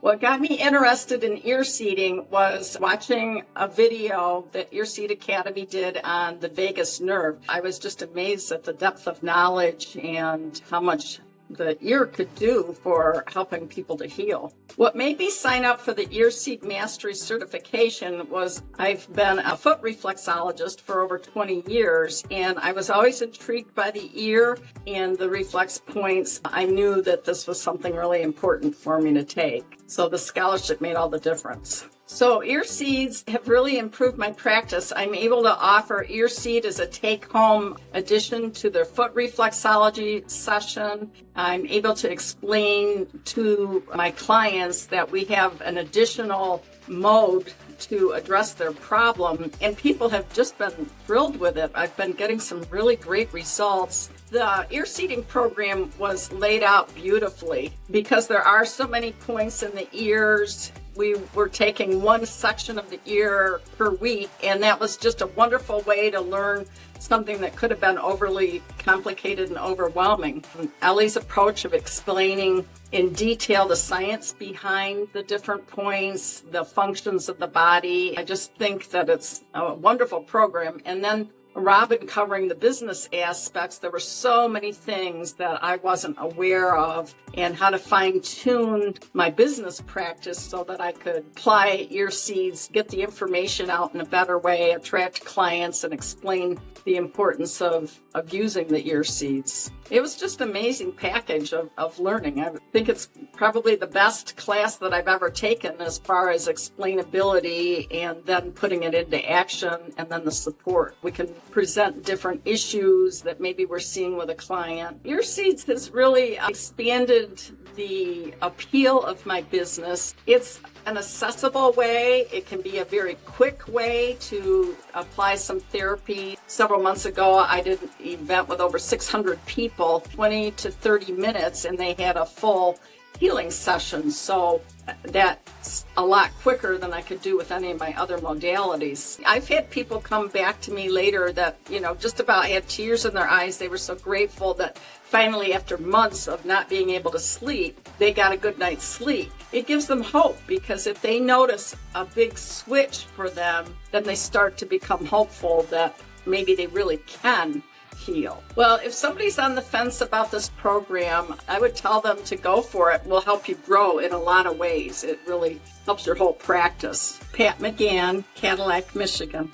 What got me interested in ear seeding was watching a video that Ear Seed Academy did on the vagus nerve. I was just amazed at the depth of knowledge and how much the ear could do for helping people to heal. What made me sign up for the Ear Seed Mastery certification was I've been a foot reflexologist for over 20 years, and I was always intrigued by the ear and the reflex points. I knew that this was something really important for me to take. So the scholarship made all the difference. So ear seeds have really improved my practice. I'm able to offer ear seed as a take-home addition to their foot reflexology session. I'm able to explain to my clients that we have an additional mode to address their problem, and people have just been thrilled with it. I've been getting some really great results. The ear seeding program was laid out beautifully because there are so many points in the ears. We were taking one section of the ear per week, and that was just a wonderful way to learn something that could have been overly complicated and overwhelming. Ellie's approach of explaining in detail the science behind the different points, the functions of the body, I just think that it's a wonderful program. And then Robin covering the business aspects. There were so many things that I wasn't aware of, and how to fine-tune my business practice so that I could apply ear seeds, get the information out in a better way, attract clients, and explain the importance of using the ear seeds. It was just an amazing package of learning. I think it's probably the best class that I've ever taken as far as explainability and then putting it into action, and then the support. We can present different issues that maybe we're seeing with a client. Ear seeds has really expanded the appeal of my business. It's an accessible way. It can be a very quick way to apply some therapy. Several months ago, I did an event with over 600 people, 20 to 30 minutes, and they had a full healing session. So that's a lot quicker than I could do with any of my other modalities. I've had people come back to me later that, just about had tears in their eyes. They were so grateful that finally, after months of not being able to sleep, they got a good night's sleep. It gives them hope, because if they notice a big switch for them, then they start to become hopeful that maybe they really can heal. Well, if somebody's on the fence about this program, I would tell them to go for it. It will help you grow in a lot of ways. It really helps your whole practice. Pat McGhan, Cadillac, Michigan.